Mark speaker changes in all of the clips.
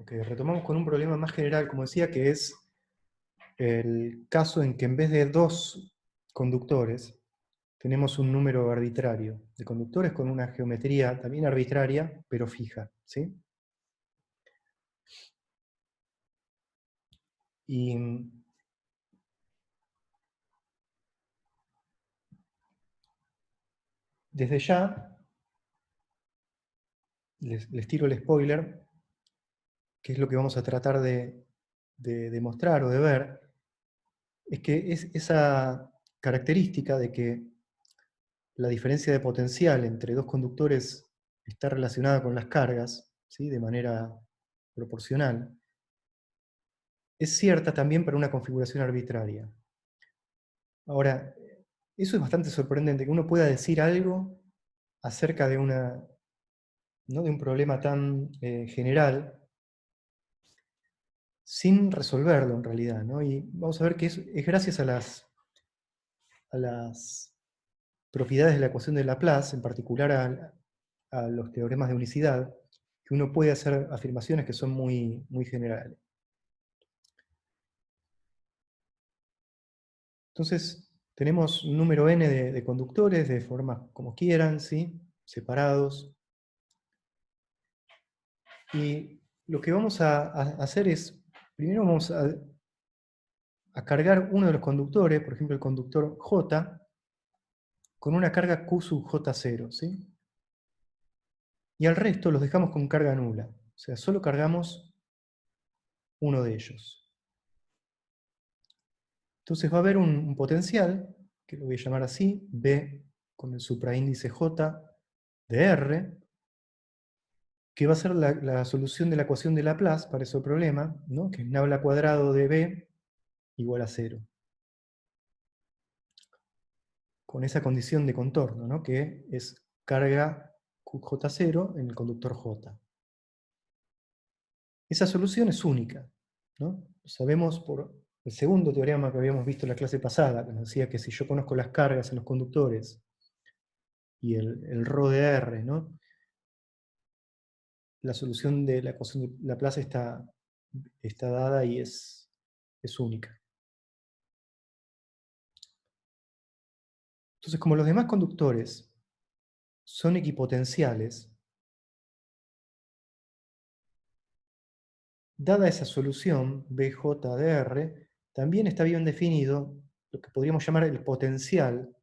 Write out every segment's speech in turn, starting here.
Speaker 1: Ok, retomamos con un problema más general, como decía, que es el caso en que en vez de dos conductores, tenemos un número arbitrario de conductores con una geometría también arbitraria, pero fija, ¿sí? Y desde ya, les tiro el spoiler, que es lo que vamos a tratar de demostrar o de ver, es que es esa característica de que la diferencia de potencial entre dos conductores está relacionada con las cargas, ¿sí? De manera proporcional, es cierta también para una configuración arbitraria. Ahora, eso es bastante sorprendente, que uno pueda decir algo acerca de, ¿no? de un problema tan general sin resolverlo en realidad, ¿no? Y vamos a ver que es gracias a las propiedades de la ecuación de Laplace, en particular a los teoremas de unicidad, que uno puede hacer afirmaciones que son muy, muy generales. Entonces, tenemos un número n de conductores de formas como quieran, ¿sí? Separados. Y lo que vamos a hacer es, primero vamos a cargar uno de los conductores, por ejemplo el conductor J, con una carga Q sub J0, ¿sí? Y al resto los dejamos con carga nula. O sea, solo cargamos uno de ellos. Entonces va a haber un potencial, que lo voy a llamar así, B con el supraíndice J de R, que va a ser la solución de la ecuación de Laplace para ese problema, ¿no? Que es nabla cuadrado de B igual a 0. Con esa condición de contorno, ¿no? Que es carga QJ0 en el conductor J. Esa solución es única, ¿no? Lo sabemos por el segundo teorema que habíamos visto en la clase pasada, que nos decía que si yo conozco las cargas en los conductores y el ρ de R, ¿no? La solución de la ecuación de Laplace está dada y es única. Entonces, como los demás conductores son equipotenciales, dada esa solución, BJ de R, también está bien definido lo que podríamos llamar el potencial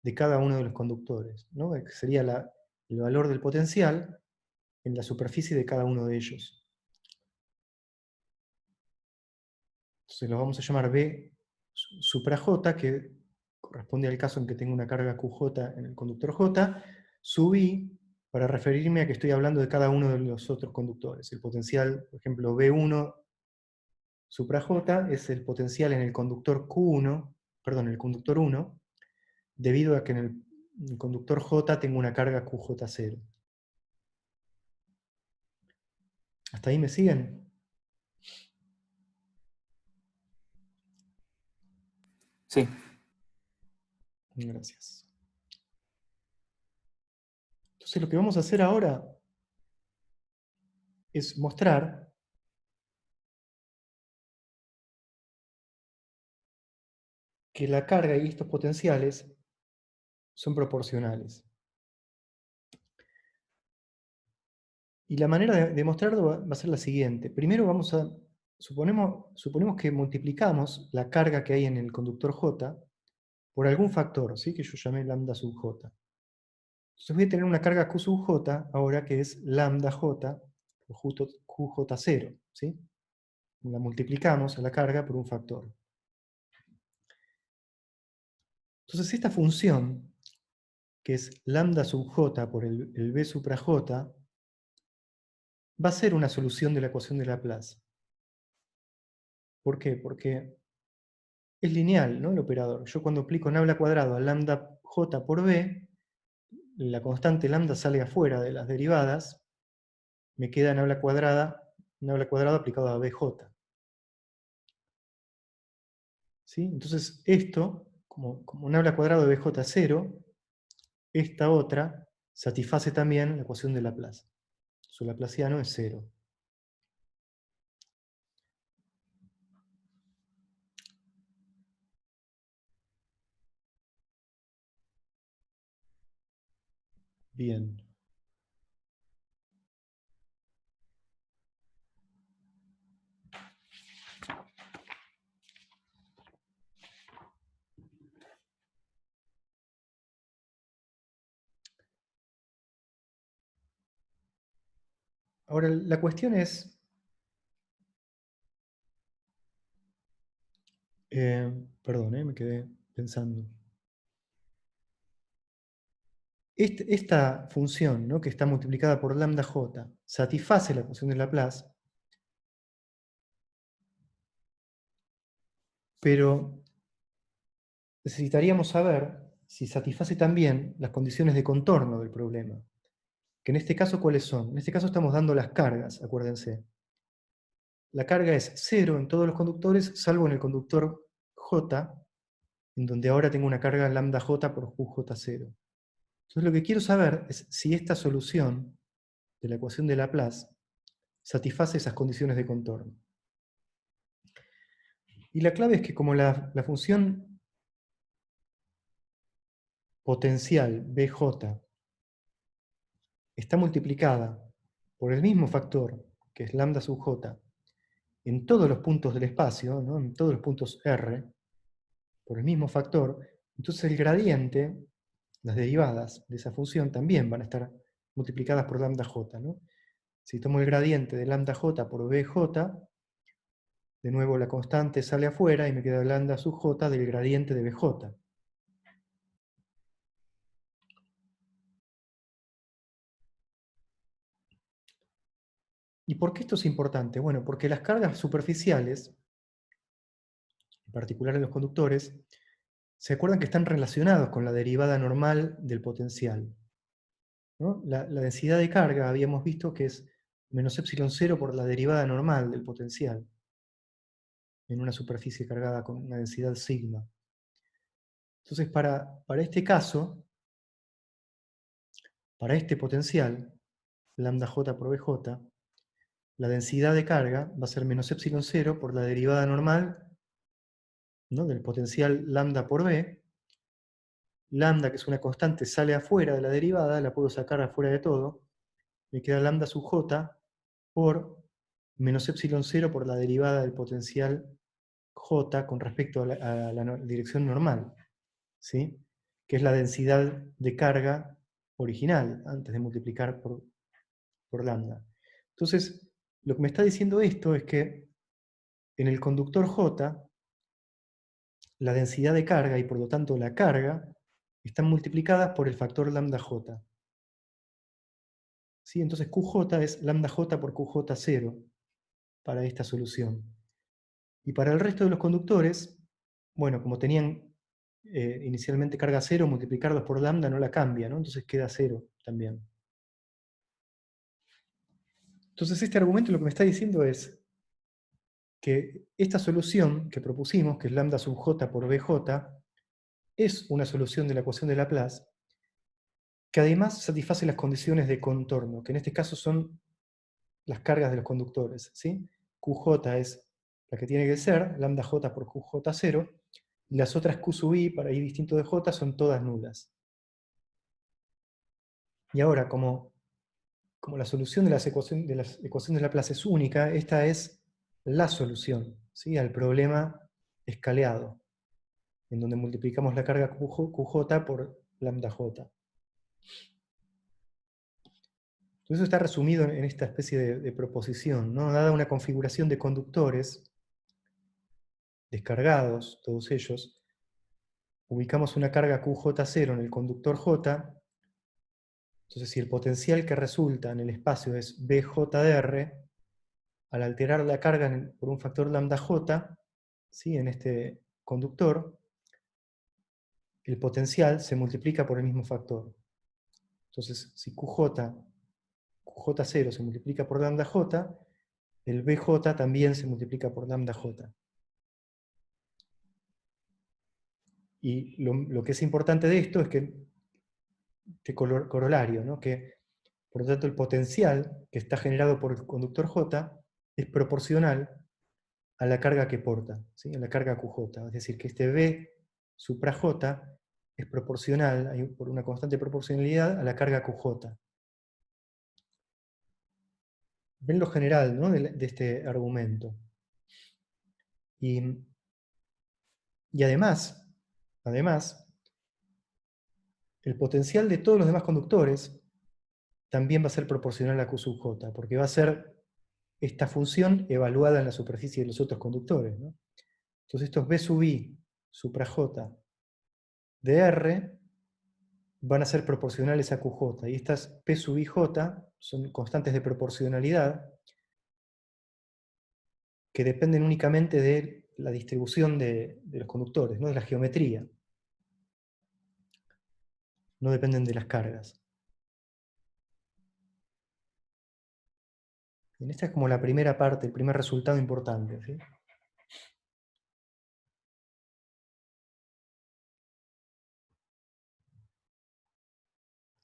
Speaker 1: de cada uno de los conductores, ¿no? Que sería el valor del potencial en la superficie de cada uno de ellos. Entonces lo vamos a llamar B supra J, que corresponde al caso en que tengo una carga QJ en el conductor J, sub I, para referirme a que estoy hablando de cada uno de los otros conductores. El potencial, por ejemplo, B1 supra J es el potencial en el conductor Q1, perdón, en el conductor 1, debido a que en el conductor J tengo una carga QJ0. ¿Hasta ahí me siguen?
Speaker 2: Sí.
Speaker 1: Gracias. Entonces lo que vamos a hacer ahora es mostrar que la carga y estos potenciales son proporcionales. Y la manera de demostrarlo va a ser la siguiente. Primero suponemos que multiplicamos la carga que hay en el conductor J por algún factor, ¿sí? Que yo llamé lambda sub J. Entonces voy a tener una carga Q sub J ahora que es lambda J por justo QJ0, ¿sí? La multiplicamos a la carga por un factor. Entonces esta función, que es lambda sub J por el B supra J, va a ser una solución de la ecuación de Laplace. ¿Por qué? Porque es lineal, ¿no? El operador. Yo cuando aplico nabla cuadrado a lambda J por B, la constante lambda sale afuera de las derivadas, me queda nabla cuadrado aplicado a BJ. ¿Sí? Entonces esto, como nabla cuadrado de BJ0, esta otra satisface también la ecuación de Laplace. Su laplaciano es 0. Bien. Ahora, la cuestión es, perdón, me quedé pensando. Esta función, ¿no?, que está multiplicada por lambda j, satisface la ecuación de Laplace, pero necesitaríamos saber si satisface también las condiciones de contorno del problema. Que en este caso, ¿cuáles son? En este caso estamos dando las cargas, acuérdense. La carga es 0 en todos los conductores, salvo en el conductor J, en donde ahora tengo una carga lambda j por QJ0. Entonces lo que quiero saber es si esta solución de la ecuación de Laplace satisface esas condiciones de contorno. Y la clave es que como la función potencial BJ está multiplicada por el mismo factor, que es lambda sub j, en todos los puntos del espacio, ¿no?, en todos los puntos R, por el mismo factor, entonces el gradiente, las derivadas de esa función también van a estar multiplicadas por lambda j, ¿no? Si tomo el gradiente de lambda j por bj, de nuevo la constante sale afuera y me queda lambda sub j del gradiente de bj. ¿Y por qué esto es importante? Bueno, porque las cargas superficiales, en particular en los conductores, se acuerdan que están relacionados con la derivada normal del potencial, ¿no? La densidad de carga habíamos visto que es menos epsilon 0 por la derivada normal del potencial, en una superficie cargada con una densidad sigma. Entonces, para este caso, para este potencial, lambda j por bj, la densidad de carga va a ser menos epsilon 0 por la derivada normal, ¿no?, del potencial lambda por b. Lambda, que es una constante, sale afuera de la derivada, la puedo sacar afuera de todo, me queda lambda sub j por menos epsilon 0 por la derivada del potencial j con respecto a la dirección normal, ¿sí?, que es la densidad de carga original, antes de multiplicar por lambda. Entonces, lo que me está diciendo esto es que en el conductor J, la densidad de carga y por lo tanto la carga están multiplicadas por el factor lambda j. ¿Sí? Entonces QJ es lambda j por QJ0 para esta solución. Y para el resto de los conductores, bueno, como tenían inicialmente carga 0, multiplicarlos por lambda no la cambia, ¿no? Entonces queda 0 también. Entonces este argumento lo que me está diciendo es que esta solución que propusimos, que es lambda sub j por bj, es una solución de la ecuación de Laplace, que además satisface las condiciones de contorno, que en este caso son las cargas de los conductores, ¿sí? QJ es la que tiene que ser, lambda j por QJ0, y las otras Q sub i, para i distinto de j, son todas nulas. Y ahora, como la solución de las ecuaciones de Laplace es única, esta es la solución, ¿sí?, al problema escaleado, en donde multiplicamos la carga QJ por lambda j. Entonces eso está resumido en esta especie de proposición, ¿no? Dada una configuración de conductores descargados, todos ellos, ubicamos una carga QJ0 en el conductor J. Entonces, si el potencial que resulta en el espacio es BJ de R, al alterar la carga por un factor lambda J, ¿sí?, en este conductor, el potencial se multiplica por el mismo factor. Entonces, si QJ0 se multiplica por lambda J, el BJ también se multiplica por lambda J. Y lo que es importante de esto es que, este corolario, ¿no?, que por lo tanto el potencial que está generado por el conductor J es proporcional a la carga que porta, ¿sí?, a la carga QJ. Es decir, que este B supra J es proporcional, por una constante proporcionalidad, a la carga QJ. Ven lo general, ¿no?, de este argumento. Y además, el potencial de todos los demás conductores también va a ser proporcional a Q sub J, porque va a ser esta función evaluada en la superficie de los otros conductores, ¿no? Entonces estos B sub I supra J de R van a ser proporcionales a QJ, y estas P sub IJ son constantes de proporcionalidad que dependen únicamente de la distribución de los conductores, ¿no?, de la geometría. No dependen de las cargas. Bien, esta es como la primera parte, el primer resultado importante, ¿sí?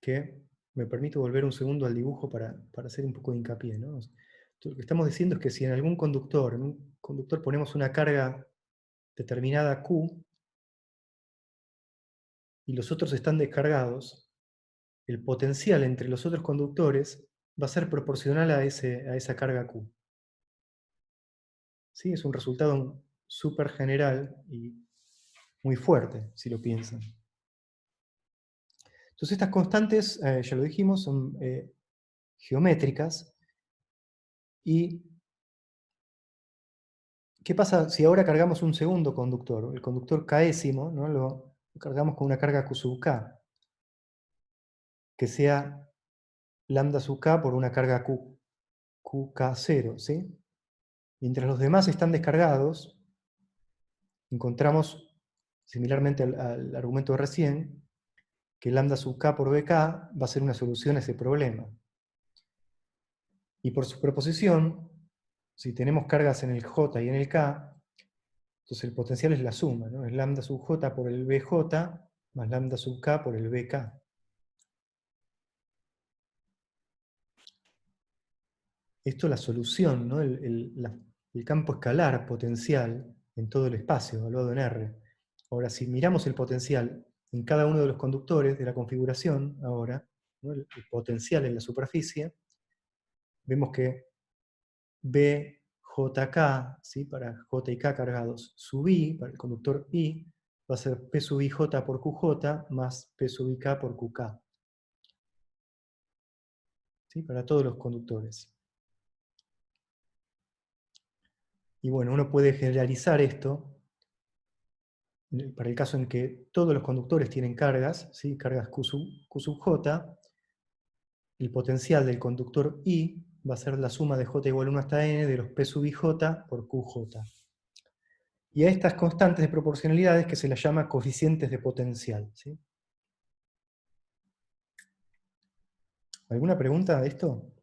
Speaker 1: Que me permito volver un segundo al dibujo para hacer un poco de hincapié, ¿no? Entonces, lo que estamos diciendo es que si en algún conductor, ponemos una carga determinada Q, y los otros están descargados, el potencial entre los otros conductores va a ser proporcional a esa carga Q. ¿Sí? Es un resultado súper general y muy fuerte, si lo piensan. Entonces estas constantes, ya lo dijimos, son geométricas. ¿Y qué pasa si ahora cargamos un segundo conductor? El conductor késimo, ¿no?, lo cargamos con una carga Q sub K, que sea lambda sub K por una carga QK0, ¿sí? Mientras los demás están descargados, encontramos, similarmente al argumento de recién, que lambda sub K por BK va a ser una solución a ese problema. Y por superposición, si tenemos cargas en el J y en el K, entonces el potencial es la suma, ¿no? Es lambda sub J por el BJ más lambda sub K por el BK. Esto es la solución, ¿no?, el campo escalar potencial en todo el espacio, evaluado en R. Ahora, si miramos el potencial en cada uno de los conductores de la configuración, ahora, ¿no?, el potencial en la superficie, vemos que BJK, ¿sí?, para J y K cargados, sub I, para el conductor I, va a ser P sub IJ por QJ más P sub IK por QK. ¿Sí?, para todos los conductores. Y bueno, uno puede generalizar esto para el caso en que todos los conductores tienen cargas, ¿sí?, cargas Q sub J, el potencial del conductor I va a ser la suma de J igual a 1 hasta N de los P sub IJ por QJ. Y a estas constantes de proporcionalidades que se las llama coeficientes de potencial, ¿sí? ¿Alguna pregunta de esto?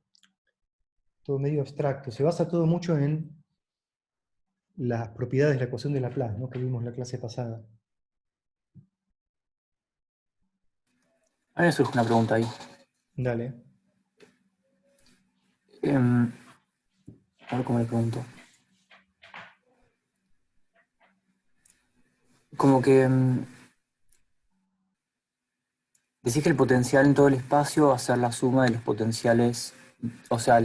Speaker 1: Todo medio abstracto. Se basa todo mucho en las propiedades de la ecuación de Laplace, ¿no?, que vimos en la clase pasada.
Speaker 2: A mí me surge una pregunta ahí.
Speaker 1: Dale.
Speaker 2: A ver cómo le pregunto. Como que decís que el potencial en todo el espacio va a ser la suma de los potenciales, o sea,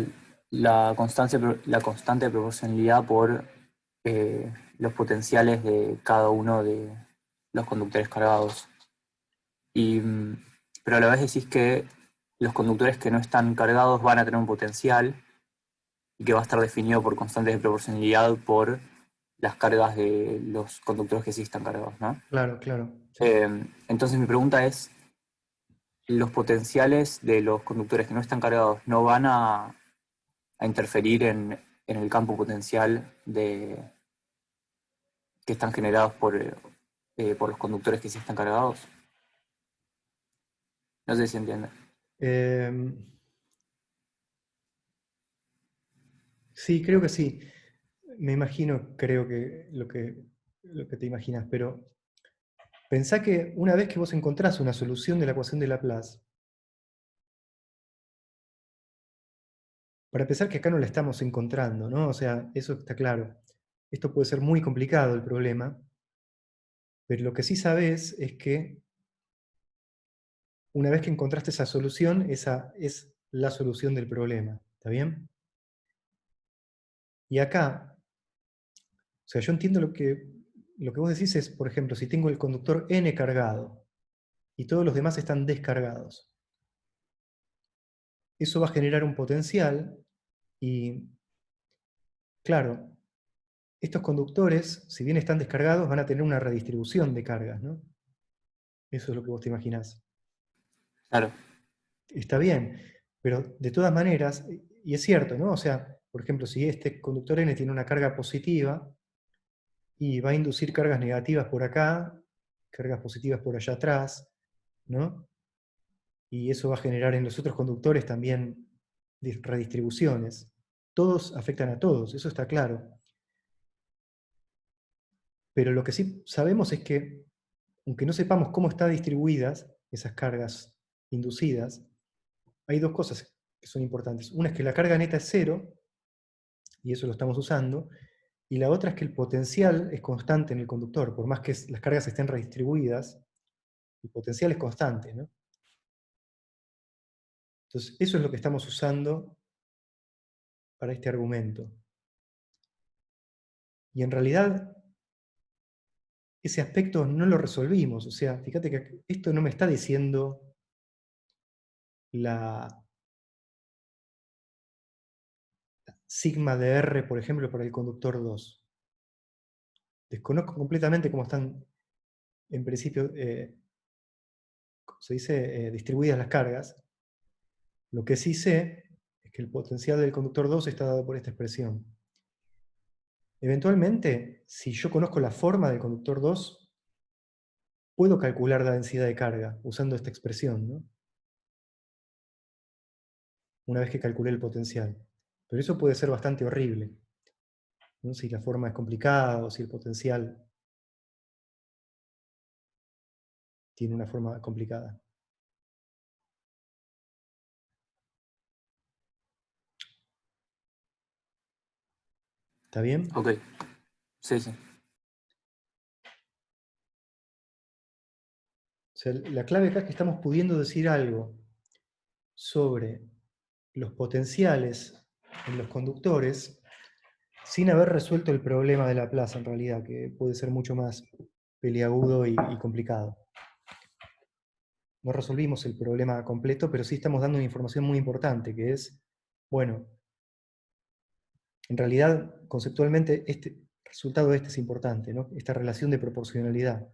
Speaker 2: la constante de proporcionalidad por los potenciales de cada uno de los conductores cargados. Pero a la vez decís que los conductores que no están cargados van a tener un potencial y que va a estar definido por constantes de proporcionalidad por las cargas de los conductores que sí están cargados, ¿no?
Speaker 1: Claro, claro. Sí.
Speaker 2: Entonces mi pregunta es, ¿los potenciales de los conductores que no están cargados no van a interferir en el campo potencial que están generados por los conductores que sí están cargados? No sé si entienden.
Speaker 1: Sí, creo que sí. Me imagino, creo que lo que te imaginas, pero pensá que una vez que vos encontrás una solución de la ecuación de Laplace, para empezar que acá no la estamos encontrando, ¿no? O sea, eso está claro. Esto puede ser muy complicado el problema, pero lo que sí sabés es que una vez que encontraste esa solución, esa es la solución del problema. ¿Está bien? Y acá, o sea, yo entiendo lo que vos decís es, por ejemplo, si tengo el conductor N cargado y todos los demás están descargados, eso va a generar un potencial y, claro, estos conductores, si bien están descargados, van a tener una redistribución de cargas, ¿no? Eso es lo que vos te imaginás.
Speaker 2: Claro,
Speaker 1: Está bien, pero de todas maneras, y es cierto, ¿no? O sea, por ejemplo, si este conductor N tiene una carga positiva y va a inducir cargas negativas por acá, cargas positivas por allá atrás, ¿no? Y eso va a generar en los otros conductores también redistribuciones. Todos afectan a todos, eso está claro. Pero lo que sí sabemos es que, aunque no sepamos cómo están distribuidas esas cargas inducidas, hay dos cosas que son importantes. Una es que la carga neta es cero, y eso lo estamos usando, y la otra es que el potencial es constante en el conductor, por más que las cargas estén redistribuidas, el potencial es constante, ¿no? Entonces, eso es lo que estamos usando para este argumento. Y en realidad, ese aspecto no lo resolvimos. O sea, fíjate que esto no me está diciendo la sigma de R, por ejemplo, para el conductor 2. Desconozco completamente cómo están, en principio, ¿cómo se dice? Distribuidas las cargas. Lo que sí sé es que el potencial del conductor 2 está dado por esta expresión. Eventualmente, si yo conozco la forma del conductor 2, puedo calcular la densidad de carga usando esta expresión, ¿no? Una vez que calculé el potencial. Pero eso puede ser bastante horrible, ¿no? Si la forma es complicada o si el potencial tiene una forma complicada. ¿Está bien?
Speaker 2: ok. Sí, sí.
Speaker 1: O sea, la clave acá es que estamos pudiendo decir algo sobre los potenciales en los conductores sin haber resuelto el problema de Laplace, en realidad, que puede ser mucho más peliagudo y complicado. No resolvimos el problema completo, pero sí estamos dando una información muy importante, que es, bueno, en realidad, conceptualmente, este el resultado de este es importante, ¿no? Esta relación de proporcionalidad.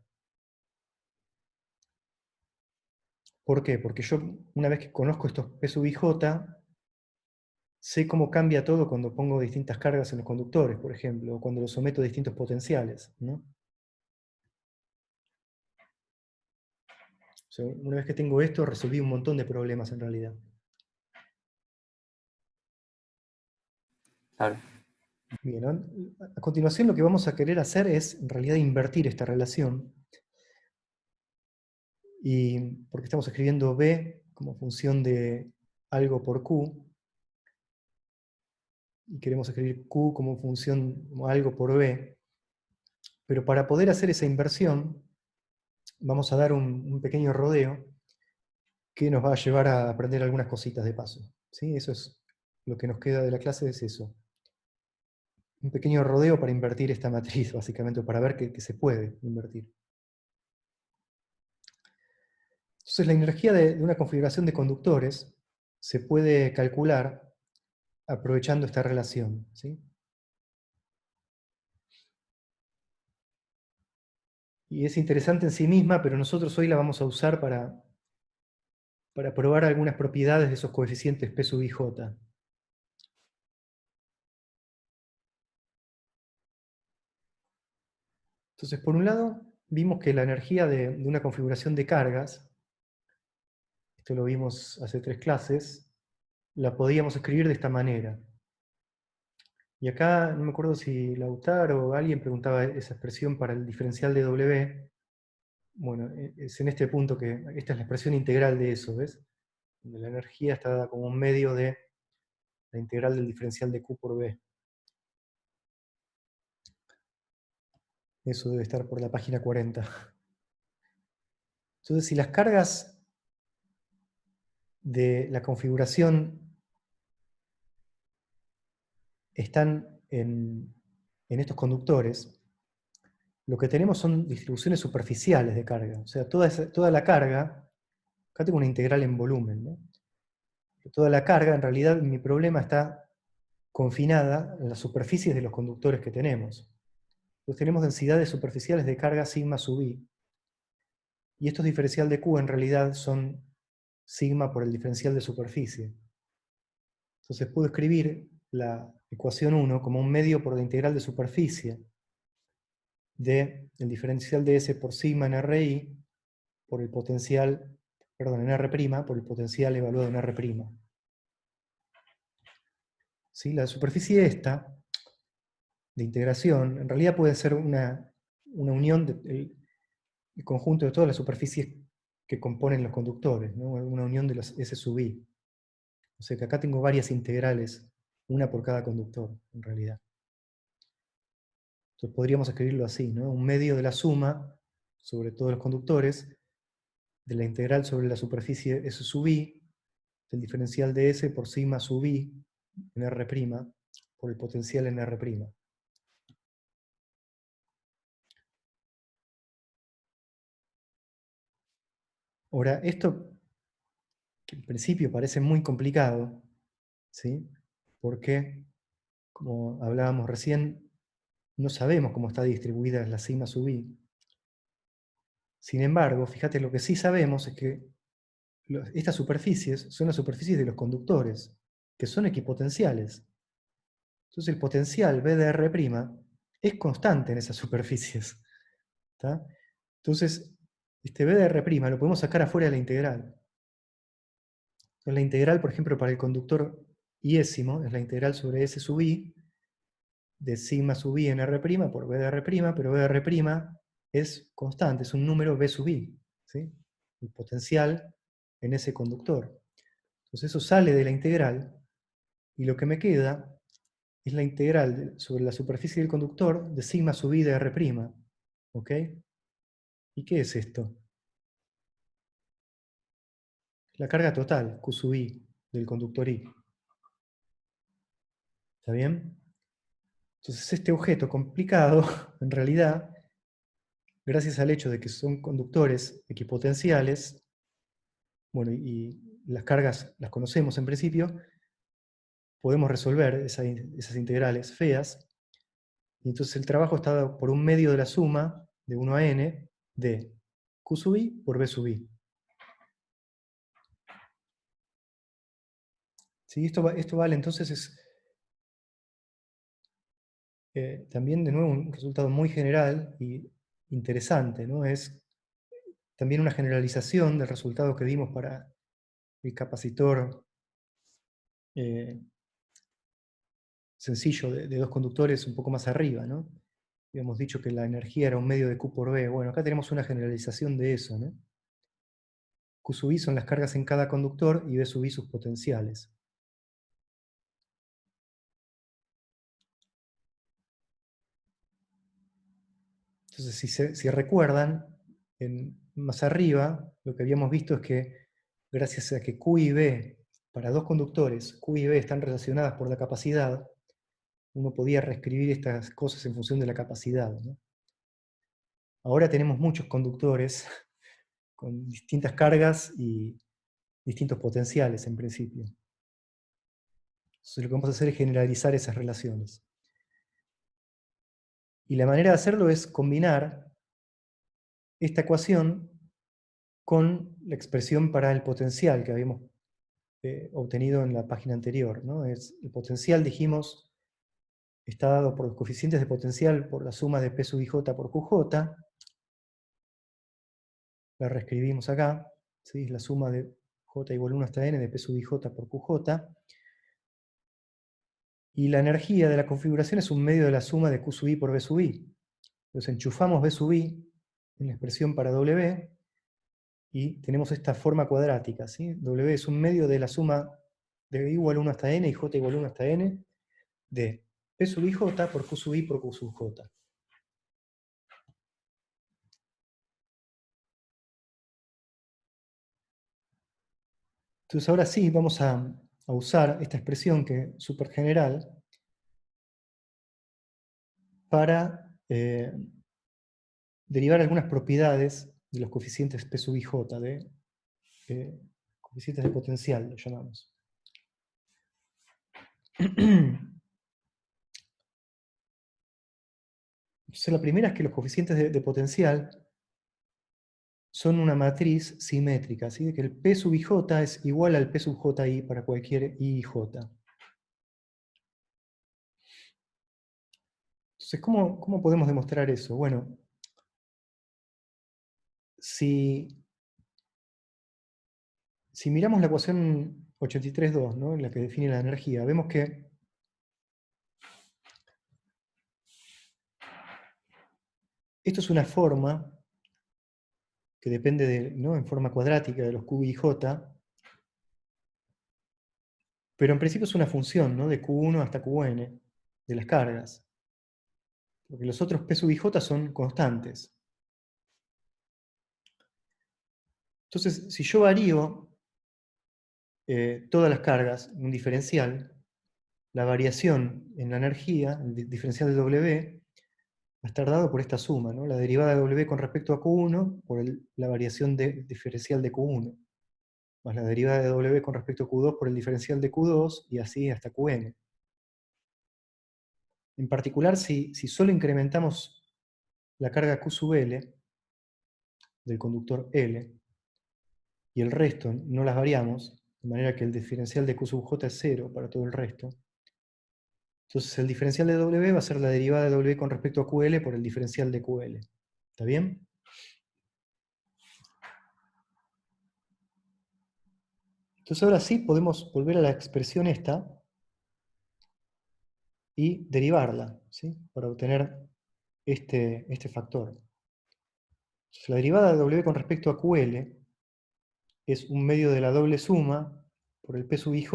Speaker 1: ¿Por qué? Porque yo, una vez que conozco estos P sub I J, sé cómo cambia todo cuando pongo distintas cargas en los conductores, por ejemplo, o cuando los someto a distintos potenciales, ¿no? O sea, una vez que tengo esto, resolví un montón de problemas en realidad.
Speaker 2: Claro,
Speaker 1: Bien, ¿no? A continuación lo que vamos a querer hacer es, en realidad, invertir esta relación. Y porque estamos escribiendo B como función de algo por Q, y queremos escribir Q como función como algo por B, pero para poder hacer esa inversión, vamos a dar un pequeño rodeo que nos va a llevar a aprender algunas cositas de paso. ¿Sí? Eso es lo que nos queda de la clase, es eso. Un pequeño rodeo para invertir esta matriz, básicamente, para ver que se puede invertir. Entonces, la energía de una configuración de conductores se puede calcular aprovechando esta relación. ¿Sí? Y es interesante en sí misma, pero nosotros hoy la vamos a usar para probar algunas propiedades de esos coeficientes P sub i j. Entonces, por un lado, vimos que la energía de una configuración de cargas, esto lo vimos hace 3 clases, la podíamos escribir de esta manera. Y acá, no me acuerdo si Lautaro o alguien preguntaba esa expresión para el diferencial de W. Bueno, es en este punto que esta es la expresión integral de eso, ¿ves? Donde la energía está dada como un medio de la integral del diferencial de Q por B. Eso debe estar por la página 40. Entonces, si las cargas de la configuración están en estos conductores, lo que tenemos son distribuciones superficiales de carga. O sea, toda la carga, acá tengo una integral en volumen, ¿no? Toda la carga, en realidad, mi problema está confinada en las superficies de los conductores que tenemos. Entonces tenemos densidades superficiales de carga sigma sub i, y estos diferencial de Q en realidad son sigma por el diferencial de superficie. Entonces puedo escribir la ecuación 1 como un medio por la integral de superficie de el diferencial de S por sigma en Ri por el potencial, perdón, en R', por el potencial evaluado en R'. ¿Sí? La superficie esta, de integración, en realidad puede ser una unión del conjunto de todas las superficies que componen los conductores, ¿no? Una unión de los S sub i. O sea que acá tengo varias integrales, una por cada conductor, en realidad. Entonces podríamos escribirlo así, ¿no? Un medio de la suma sobre todos los conductores, de la integral sobre la superficie S sub i, del diferencial de S por sigma sub i en R', por el potencial en R'. Ahora, esto que en principio parece muy complicado, ¿sí? Porque, como hablábamos recién, no sabemos cómo está distribuida la sigma sub i. Sin embargo, fíjate, lo que sí sabemos es que estas superficies son las superficies de los conductores, que son equipotenciales. Entonces el potencial B de R' es constante en esas superficies. ¿Tá? Entonces, este B de R' lo podemos sacar afuera de la integral. Entonces, la integral, por ejemplo, para el conductor iésimo, es la integral sobre S sub i, de sigma sub i en R' por B de R', pero B de R' es constante, es un número B sub i, ¿sí? El potencial en ese conductor. Entonces eso sale de la integral, y lo que me queda es la integral sobre la superficie del conductor de sigma sub i de R'. ¿Ok? ¿Y qué es esto? La carga total, Q sub i, del conductor I. ¿Está bien? Entonces este objeto complicado, en realidad, gracias al hecho de que son conductores equipotenciales, bueno, y las cargas las conocemos en principio, podemos resolver esas integrales feas, y entonces el trabajo está dado por un medio de la suma de 1 a n de Q sub i por B sub i. ¿Sí? Esto vale entonces también de nuevo un resultado muy general y interesante, ¿no? Es también una generalización del resultado que dimos para el capacitor sencillo de dos conductores un poco más arriba, ¿no? Habíamos dicho que la energía era un medio de Q por B. Bueno, acá tenemos una generalización de eso, ¿no? Q sub i son las cargas en cada conductor y B sub i sus potenciales. Entonces, si recuerdan, más arriba, lo que habíamos visto es que gracias a que Q y B, para dos conductores, Q y B están relacionadas por la capacidad, uno podía reescribir estas cosas en función de la capacidad, ¿no? Ahora tenemos muchos conductores con distintas cargas y distintos potenciales en principio. Entonces lo que vamos a hacer es generalizar esas relaciones. Y la manera de hacerlo es combinar esta ecuación con la expresión para el potencial que habíamos obtenido en la página anterior, ¿no? El potencial, dijimos, está dado por los coeficientes de potencial por la suma de P sub i j por QJ. La reescribimos acá, ¿sí? Es la suma de J igual 1 hasta n de P sub i j por QJ. Y la energía de la configuración es un medio de la suma de Q sub i por B sub i. Entonces enchufamos B sub i en la expresión para W, y tenemos esta forma cuadrática, ¿sí? W es un medio de la suma de I igual 1 hasta n y J igual 1 hasta n de P sub i j por Q sub i por Q sub j. Entonces ahora sí vamos a usar esta expresión que es súper general para derivar algunas propiedades de los coeficientes P sub i j, de coeficientes de potencial, lo llamamos. Entonces la primera es que los coeficientes de potencial son una matriz simétrica, ¿sí? De que el P sub ij es igual al P sub ji para cualquier i y j. Entonces, ¿cómo podemos demostrar eso? Bueno, si miramos la ecuación 83.2, ¿no? En la que define la energía, vemos que esto es una forma que depende ¿no? En forma cuadrática de los Q y J, pero en principio es una función, ¿no? De Q1 hasta Qn, de las cargas. Porque los otros P sub i j son constantes. Entonces, si yo varío todas las cargas en un diferencial, la variación en la energía, el diferencial de W, va a estar dado por esta suma, ¿no? La derivada de W con respecto a Q1 por la variación diferencial de Q1, más la derivada de W con respecto a Q2 por el diferencial de Q2, y así hasta Qn. En particular, si solo incrementamos la carga Q sub L del conductor L, y el resto no las variamos, de manera que el diferencial de Q sub J es 0 para todo el resto, entonces el diferencial de W va a ser la derivada de W con respecto a QL por el diferencial de QL. ¿Está bien? Entonces ahora sí podemos volver a la expresión esta y derivarla, ¿sí? Para obtener este factor. Entonces, la derivada de W con respecto a QL es un medio de la doble suma por el P sub ij,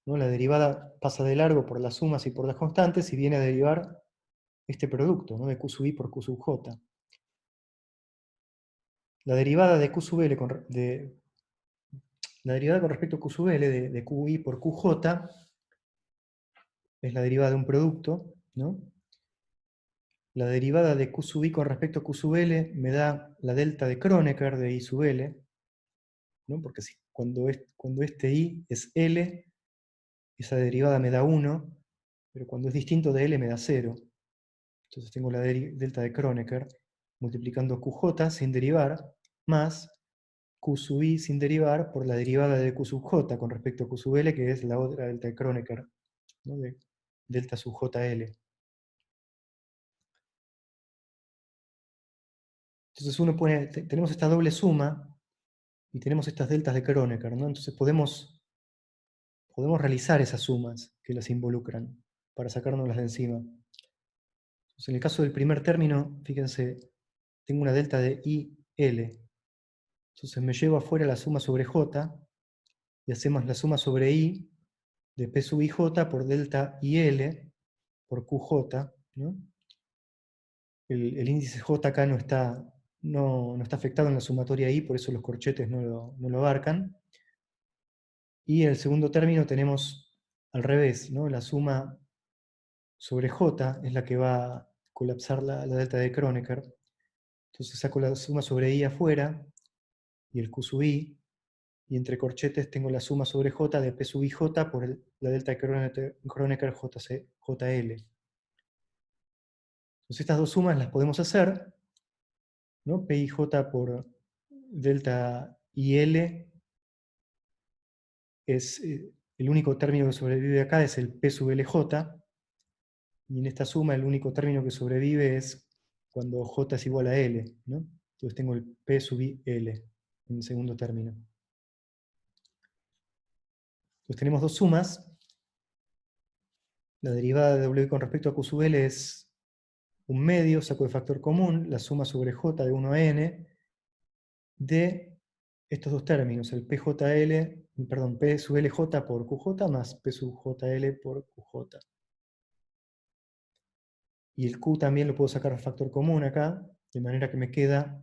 Speaker 1: ¿no? La derivada pasa de largo por las sumas y por las constantes y viene a derivar este producto, ¿no? De Q sub i por Q sub j. La derivada de Q sub L la derivada con respecto a Q sub L de QI por QJ es la derivada de un producto, ¿no? La derivada de Q sub I con respecto a Q sub L me da la delta de Kronecker de I sub L, ¿no? Porque cuando este I es L, esa derivada me da 1, pero cuando es distinto de L me da 0. Entonces tengo la delta de Kronecker multiplicando QJ sin derivar, más Q sub I sin derivar por la derivada de Q sub J con respecto a Q sub L, que es la otra delta de Kronecker, ¿no? De delta sub JL. Entonces tenemos esta doble suma y tenemos estas deltas de Kronecker, ¿no? Entonces podemos realizar esas sumas que las involucran para sacárnoslas de encima. Entonces, en el caso del primer término, fíjense, tengo una delta de IL. Entonces me llevo afuera la suma sobre J y hacemos la suma sobre I de P sub IJ por delta IL por QJ, ¿no? El índice J acá no está afectado en la sumatoria I, por eso los corchetes no lo abarcan. Y en el segundo término tenemos al revés, ¿no? La suma sobre J es la que va a colapsar la delta de Kronecker. Entonces saco la suma sobre I afuera y el Q sub I, y entre corchetes tengo la suma sobre J de P sub IJ por la delta de Kronecker JL. Entonces estas dos sumas las podemos hacer, ¿no? PIJ por delta IL es el único término que sobrevive acá es el P sub LJ, y en esta suma el único término que sobrevive es cuando J es igual a L, ¿no? Entonces tengo el P sub I L en el segundo término. Entonces tenemos dos sumas. La derivada de W con respecto a Q sub L es un medio, saco de factor común, la suma sobre J de 1 a N, de estos dos términos, el P sub LJ por QJ más P sub JL por QJ. Y el Q también lo puedo sacar a factor común acá, de manera que me queda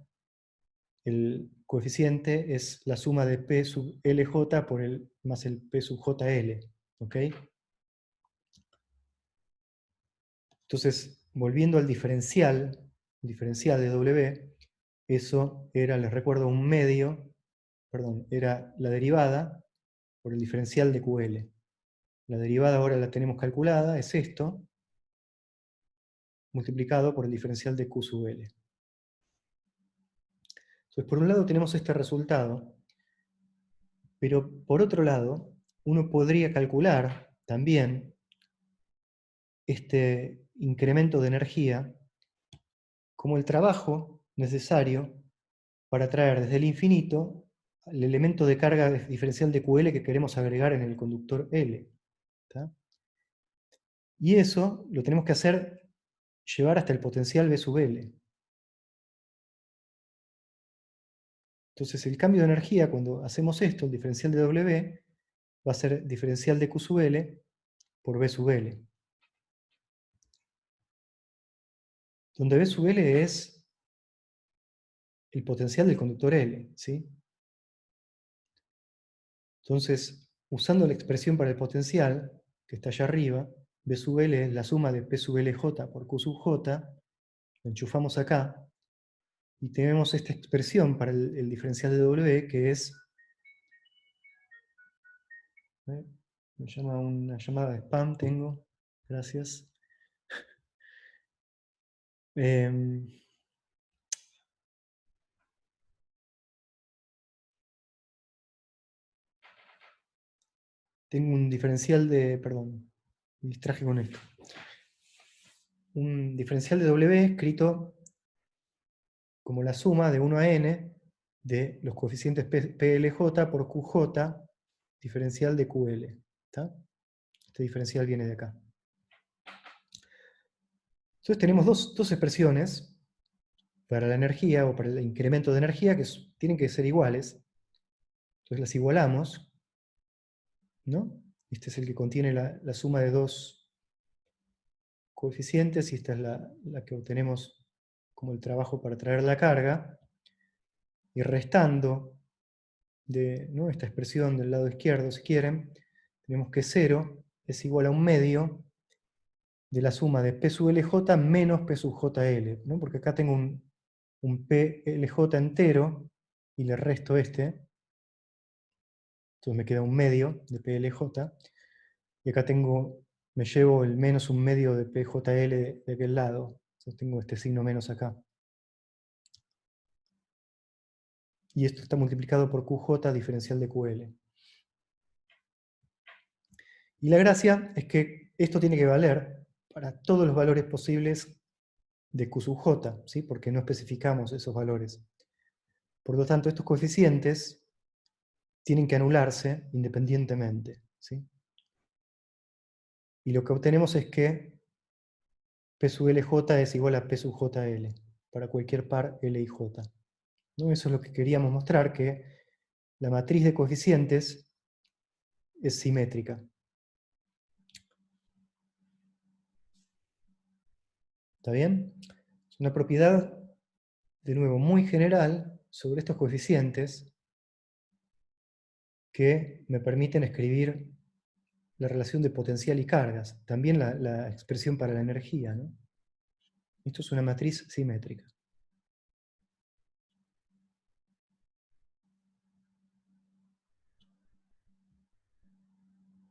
Speaker 1: el coeficiente es la suma de P sub LJ más el P sub JL. ¿Ok? Entonces, volviendo al diferencial de W, eso era, les recuerdo, un medio, perdón, era la derivada por el diferencial de QL. La derivada ahora la tenemos calculada, es esto, multiplicado por el diferencial de Q sub L. Entonces, por un lado tenemos este resultado, pero por otro lado, uno podría calcular también este incremento de energía como el trabajo necesario para traer desde el infinito el elemento de carga diferencial de QL que queremos agregar en el conductor L. ¿Tá? Y eso lo tenemos que hacer llevar hasta el potencial V sub L. Entonces el cambio de energía cuando hacemos esto, el diferencial de W, va a ser diferencial de Q sub L por V sub L. Donde V sub L es el potencial del conductor L. ¿Sí? Entonces, usando la expresión para el potencial, que está allá arriba, V sub L es la suma de P sub LJ por Q sub J, lo enchufamos acá, y tenemos esta expresión para el diferencial de W, que es... Me llama una llamada de spam, tengo. Gracias. Em, tengo un diferencial de... Perdón, me distraje con esto. Un diferencial de W escrito como la suma de 1 a n de los coeficientes PLJ por QJ, diferencial de QL. ¿Está? Este diferencial viene de acá. Entonces tenemos dos expresiones para la energía o para el incremento de energía que tienen que ser iguales. Entonces las igualamos, ¿no? Este es el que contiene la suma de dos coeficientes y esta es la que obtenemos como el trabajo para traer la carga. Y restando de, ¿no?, esta expresión del lado izquierdo, si quieren, tenemos que 0 es igual a un medio de la suma de P sub LJ menos P sub JL, ¿no? Porque acá tengo un PLJ entero y le resto este, entonces me queda un medio de PLJ, y acá me llevo el menos un medio de PJL de aquel lado, entonces tengo este signo menos acá. Y esto está multiplicado por QJ diferencial de QL. Y la gracia es que esto tiene que valer para todos los valores posibles de Q sub J, ¿sí? Porque no especificamos esos valores. Por lo tanto, estos coeficientes tienen que anularse independientemente, ¿sí? Y lo que obtenemos es que P sub LJ es igual a P sub JL, para cualquier par L y J. ¿No? Eso es lo que queríamos mostrar, que la matriz de coeficientes es simétrica. ¿Está bien? Es una propiedad, de nuevo, muy general sobre estos coeficientes que me permiten escribir la relación de potencial y cargas, también la expresión para la energía, ¿no? Esto es una matriz simétrica.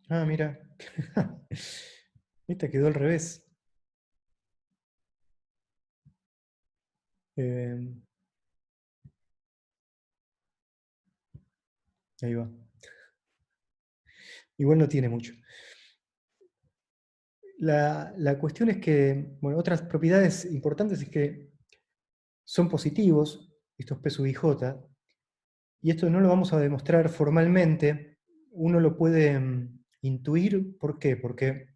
Speaker 1: Ah, mira. Esta quedó al revés. Eh, ahí va. Igual no tiene mucho. La cuestión es que, bueno, otras propiedades importantes es que son positivos, estos P sub IJ, y esto no lo vamos a demostrar formalmente, uno lo puede intuir. ¿Por qué? Porque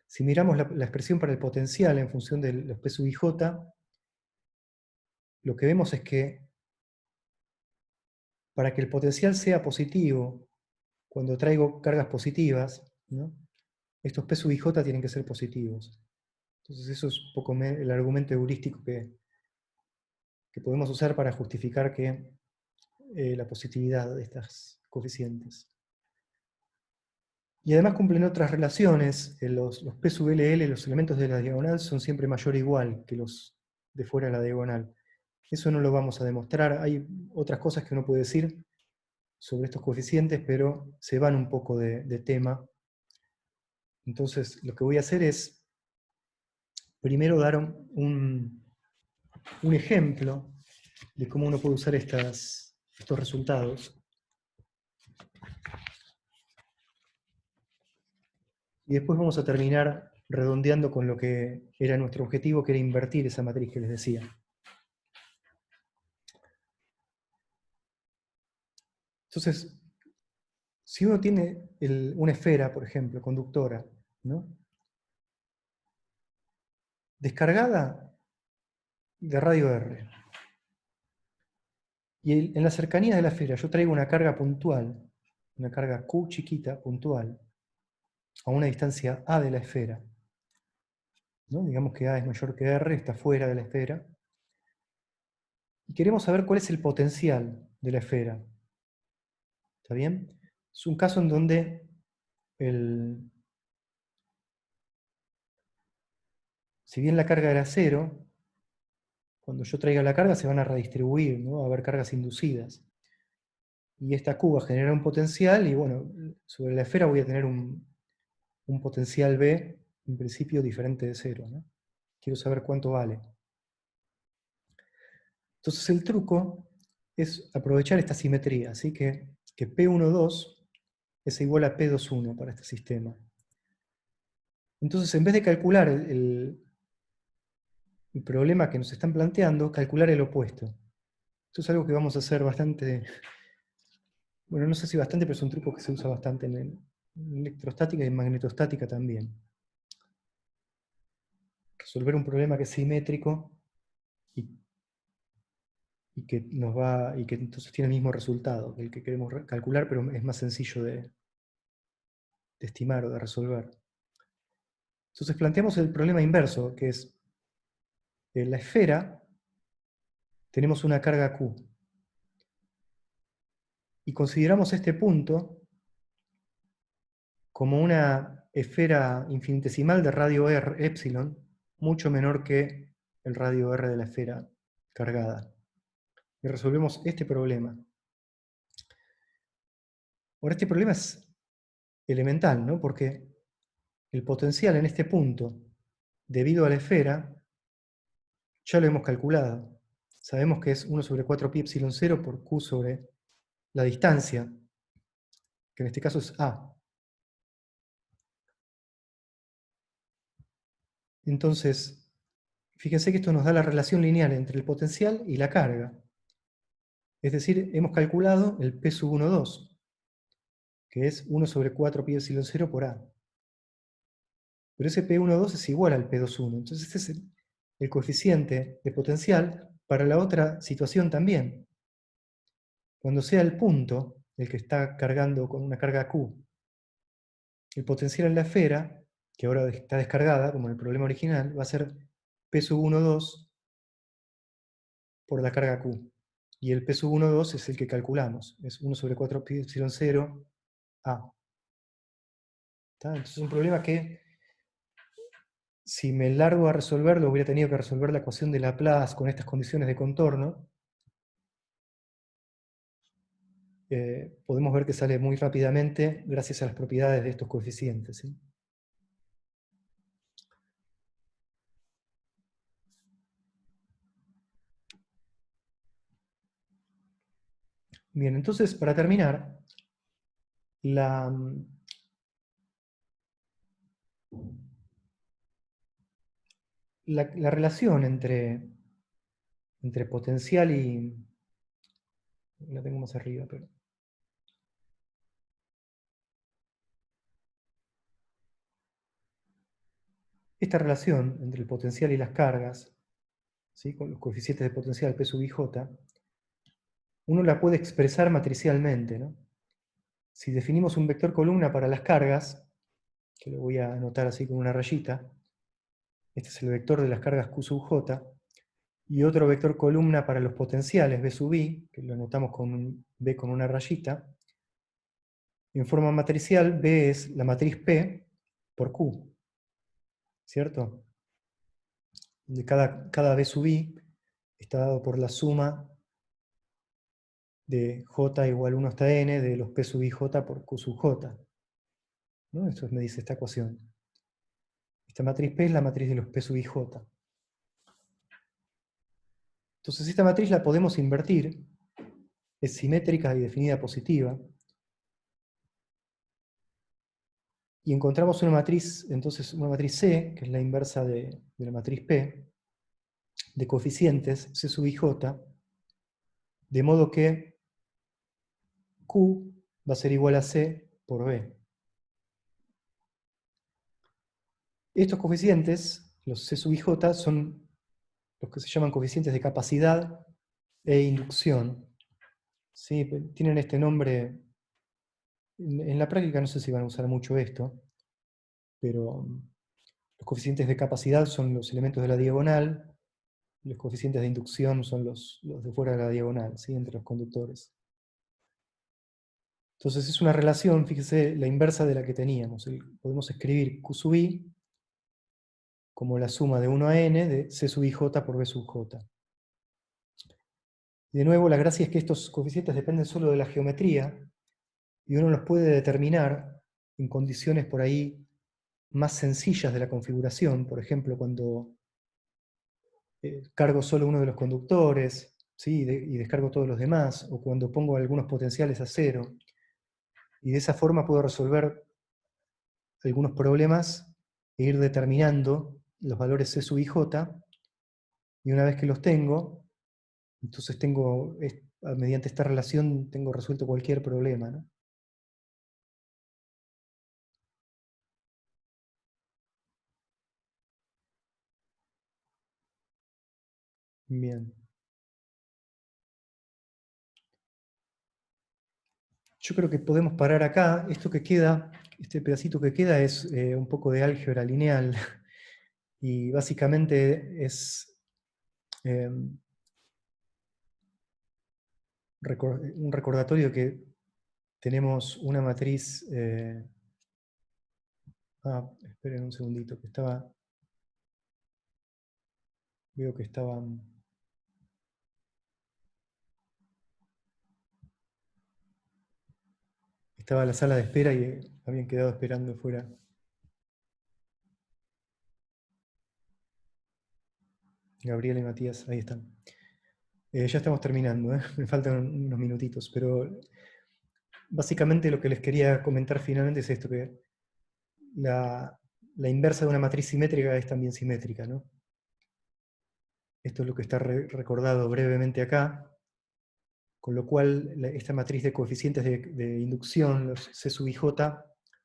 Speaker 1: si miramos la expresión para el potencial en función de los P sub IJ, lo que vemos es que para que el potencial sea positivo, cuando traigo cargas positivas, ¿no?, estos P sub IJ tienen que ser positivos. Entonces eso es un poco el argumento heurístico que podemos usar para justificar que la positividad de estas coeficientes. Y además cumplen otras relaciones. Los P sub LL, los elementos de la diagonal, son siempre mayor o igual que los de fuera de la diagonal. Eso no lo vamos a demostrar. Hay otras cosas que uno puede decir sobre estos coeficientes, pero se van un poco de tema. Entonces, lo que voy a hacer es primero dar un ejemplo de cómo uno puede usar estos resultados. Y después vamos a terminar redondeando con lo que era nuestro objetivo, que era invertir esa matriz que les decía. Entonces, si uno tiene una esfera, por ejemplo, conductora, ¿no?, descargada de radio R, y en la cercanía de la esfera yo traigo una carga puntual, una carga Q chiquita, puntual, a una distancia A de la esfera, ¿no? Digamos que A es mayor que R, está fuera de la esfera, y queremos saber cuál es el potencial de la esfera. ¿Está bien? Es un caso en donde si bien la carga era cero, cuando yo traiga la carga se van a redistribuir, ¿no? Va a haber cargas inducidas. Y esta Q va a generar un potencial, y bueno, sobre la esfera voy a tener un potencial B, en principio diferente de cero, ¿no? Quiero saber cuánto vale. Entonces el truco es aprovechar esta simetría, así que P12 es igual a P21 para este sistema. Entonces, en vez de calcular el problema que nos están planteando, calcular el opuesto. Esto es algo que vamos a hacer bastante, bueno, no sé si bastante, pero es un truco que se usa bastante en electrostática y en magnetostática también. Resolver un problema que es simétrico y que entonces tiene el mismo resultado que el que queremos calcular, pero es más sencillo de estimar o de resolver. Entonces planteamos el problema inverso, que es en la esfera tenemos una carga Q. Y consideramos este punto como una esfera infinitesimal de radio R, epsilon, mucho menor que el radio R de la esfera cargada. Y resolvemos este problema. Ahora, este problema es elemental, ¿no? Porque el potencial en este punto, debido a la esfera, ya lo hemos calculado. Sabemos que es 1 sobre 4 pi epsilon 0 por Q sobre la distancia, que en este caso es A. Entonces, fíjense que esto nos da la relación lineal entre el potencial y la carga. Es decir, hemos calculado el P sub 1,2, que es 1 sobre 4 pi epsilon 0 por A. Pero ese P1,2 es igual al P2,1. Entonces este es el coeficiente de potencial para la otra situación también. Cuando sea el punto, el que está cargando con una carga Q, el potencial en la esfera, que ahora está descargada, como en el problema original, va a ser P sub 1,2 por la carga Q. Y el P sub 1,2 es el que calculamos, es 1 sobre 4 pi epsilon 0 A. Entonces es un problema que, si me largo a resolverlo, hubiera tenido que resolver la ecuación de Laplace con estas condiciones de contorno. Podemos ver que sale muy rápidamente gracias a las propiedades de estos coeficientes, ¿sí? Bien, entonces, para terminar, la relación entre potencial y... La tengo más arriba, pero... Esta relación entre el potencial y las cargas, ¿sí?, con los coeficientes de potencial P sub ij, uno la puede expresar matricialmente, ¿no? Si definimos un vector columna para las cargas, que lo voy a anotar así con una rayita, este es el vector de las cargas Q sub j, y otro vector columna para los potenciales, B sub I, que lo anotamos con un B con una rayita. En forma matricial, B es la matriz P por Q, ¿cierto? De cada B sub I está dado por la suma de J igual 1 hasta N de los P sub I J por Q sub J. ¿No? Eso me dice esta ecuación. Esta matriz P es la matriz de los P sub I J. Entonces esta matriz la podemos invertir, es simétrica y definida positiva, y encontramos una matriz, entonces una matriz C, que es la inversa de la matriz P, de coeficientes C sub I J, de modo que Q va a ser igual a C por B. Estos coeficientes, los C sub IJ, son los que se llaman coeficientes de capacidad e inducción. ¿Sí? Tienen este nombre. En la práctica no sé si van a usar mucho esto, pero los coeficientes de capacidad son los elementos de la diagonal, los coeficientes de inducción son los de fuera de la diagonal, ¿sí? Entre los conductores. Entonces es una relación, fíjese, la inversa de la que teníamos. Podemos escribir Q sub I como la suma de 1 a n de C sub IJ por B sub J. De nuevo, la gracia es que estos coeficientes dependen solo de la geometría, y uno los puede determinar en condiciones por ahí más sencillas de la configuración, por ejemplo, cuando cargo solo uno de los conductores, ¿sí? Y descargo todos los demás, o cuando pongo algunos potenciales a cero, y de esa forma puedo resolver algunos problemas e ir determinando los valores C sub IJ, y una vez que los tengo, entonces mediante esta relación tengo resuelto cualquier problema, ¿no? Bien. Yo creo que podemos parar acá. Esto que queda, este pedacito que queda es un poco de álgebra lineal, y básicamente es un recordatorio que tenemos una matriz. Esperen un segundito, que veo que estaba en la sala de espera y habían quedado esperando fuera. Gabriela y Matías, ahí están. Ya estamos terminando, ¿eh? Me faltan unos minutitos, pero básicamente lo que les quería comentar finalmente es esto, que la inversa de una matriz simétrica es también simétrica, ¿no? Esto es lo que está recordado brevemente acá, con lo cual esta matriz de coeficientes de inducción, los C sub IJ,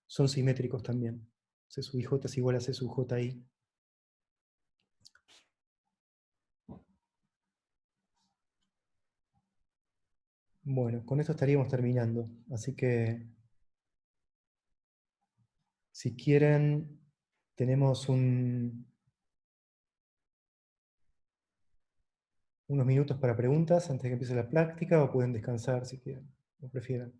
Speaker 1: son simétricos también. C sub IJ es igual a C sub JI. Bueno, con esto estaríamos terminando. Así que, si quieren, tenemos unos minutos para preguntas antes de que empiece la práctica, o pueden descansar si quieren, o prefieran.